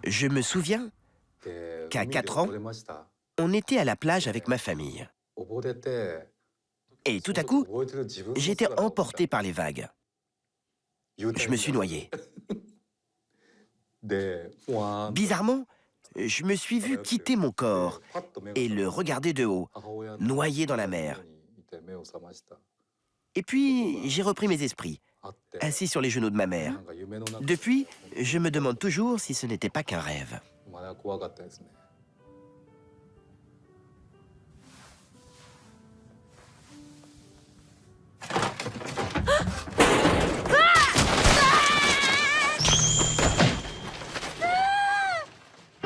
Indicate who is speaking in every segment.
Speaker 1: Je me souviens qu'à 4 ans, on était à la plage avec ma famille. Et tout à coup, j'étais emporté par les vagues. Je me suis noyé. Bizarrement, je me suis vu quitter mon corps et le regarder de haut, noyé dans la mer. Et puis, j'ai repris mes esprits, assis sur les genoux de ma mère. Depuis, je me demande toujours si ce n'était pas qu'un rêve.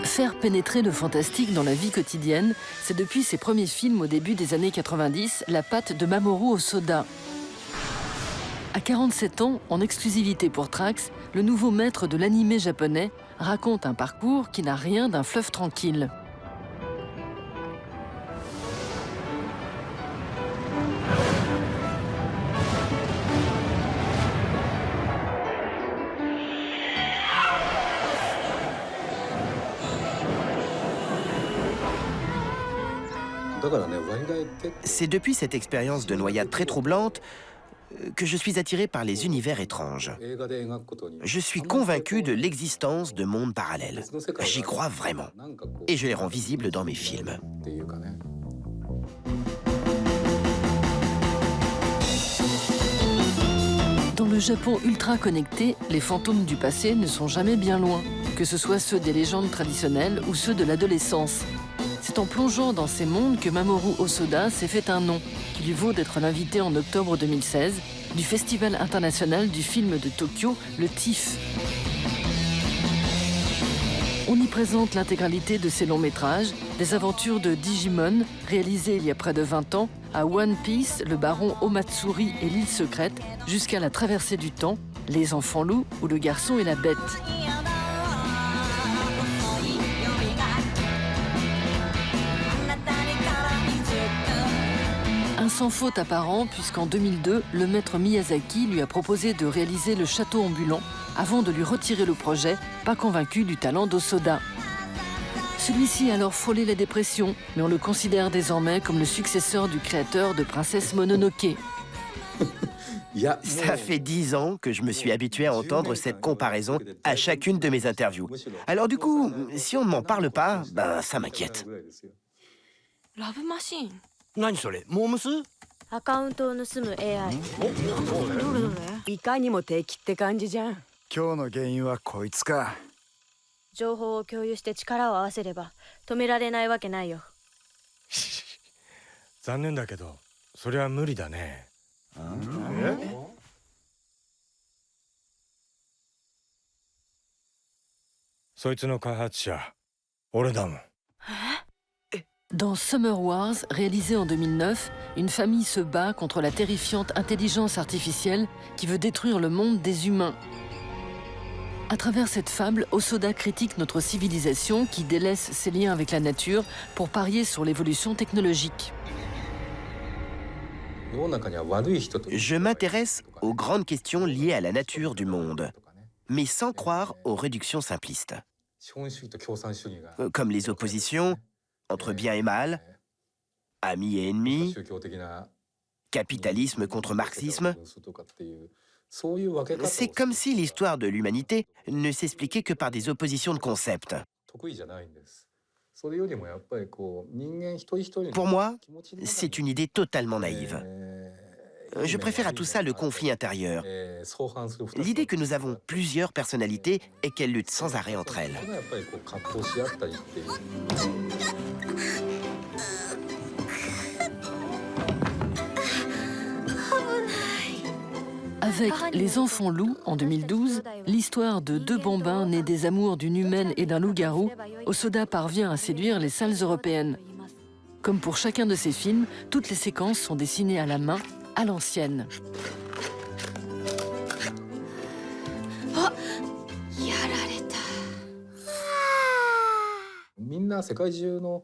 Speaker 2: Faire pénétrer le fantastique dans la vie quotidienne, c'est depuis ses premiers films au début des années 90, la patte de Mamoru Hosoda. À 47 ans, en exclusivité pour Trax, le nouveau maître de l'animé japonais raconte un parcours qui n'a rien d'un fleuve tranquille.
Speaker 1: C'est depuis cette expérience de noyade très troublante que je suis attiré par les univers étranges. Je suis convaincu de l'existence de mondes parallèles. J'y crois vraiment. Et je les rends visibles dans mes films.
Speaker 2: Dans le Japon ultra connecté, les fantômes du passé ne sont jamais bien loin, que ce soit ceux des légendes traditionnelles ou ceux de l'adolescence. C'est en plongeant dans ces mondes que Mamoru Hosoda s'est fait un nom, qui lui vaut d'être l'invité en octobre 2016 du Festival international du film de Tokyo, le TIFF. On y présente l'intégralité de ses longs métrages, des aventures de Digimon, réalisées il y a près de 20 ans, à One Piece, le baron Omatsuri et l'île secrète, jusqu'à la traversée du temps, Les enfants loups ou Le garçon et la bête. Un sans faute apparent, puisqu'en 2002, le maître Miyazaki lui a proposé de réaliser le château ambulant avant de lui retirer le projet, pas convaincu du talent d'Hosoda. Celui-ci a alors frôlé la dépression, mais on le considère désormais comme le successeur du créateur de Princesse Mononoke.
Speaker 1: Ça fait 10 ans que je me suis habitué à entendre cette comparaison à chacune de mes interviews. Alors du coup, si on ne m'en parle pas, ben ça m'inquiète.
Speaker 3: Love Machine.
Speaker 4: 何それモームス
Speaker 3: アカウントを盗む AI。どれどれ
Speaker 5: いかにも敵って感じじゃん。
Speaker 4: 今日の原因はこいつか。
Speaker 3: 情報を共有して力を合わせれば止められないわけないよ。
Speaker 6: 残念だけどそれは無理だね。そいつの開発者俺だもん。
Speaker 2: Dans Summer Wars, réalisé en 2009, une famille se bat contre la terrifiante intelligence artificielle qui veut détruire le monde des humains. À travers cette fable, Hosoda critique notre civilisation qui délaisse ses liens avec la nature pour parier sur l'évolution technologique.
Speaker 1: Je m'intéresse aux grandes questions liées à la nature du monde, mais sans croire aux réductions simplistes, comme les oppositions entre bien et mal, amis et ennemis, capitalisme contre marxisme. C'est comme si l'histoire de l'humanité ne s'expliquait que par des oppositions de concepts. Pour moi, c'est une idée totalement naïve. Je préfère à tout ça le conflit intérieur. L'idée que nous avons plusieurs personnalités et qu'elles luttent sans arrêt entre elles.
Speaker 2: Avec Les enfants loups, en 2012, l'histoire de deux bambins nés des amours d'une humaine et d'un loup-garou, Hosoda parvient à séduire les salles européennes. Comme pour chacun de ses films, toutes les séquences sont dessinées à la main, à l'ancienne.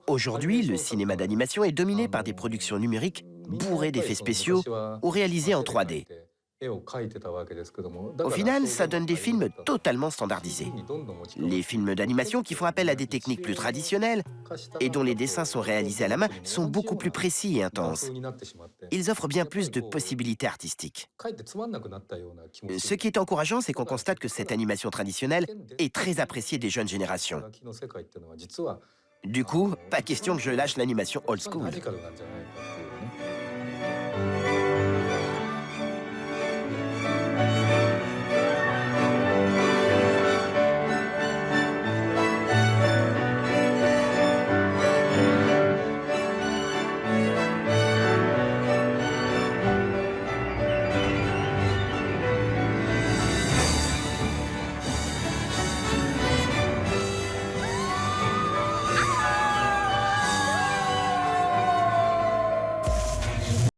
Speaker 1: Aujourd'hui, le cinéma d'animation est dominé par des productions numériques bourrées d'effets spéciaux ou réalisées en 3D. Au final, ça donne des films totalement standardisés. Les films d'animation qui font appel à des techniques plus traditionnelles et dont les dessins sont réalisés à la main sont beaucoup plus précis et intenses. Ils offrent bien plus de possibilités artistiques. Ce qui est encourageant, c'est qu'on constate que cette animation traditionnelle est très appréciée des jeunes générations. Du coup, pas question que je lâche l'animation old school.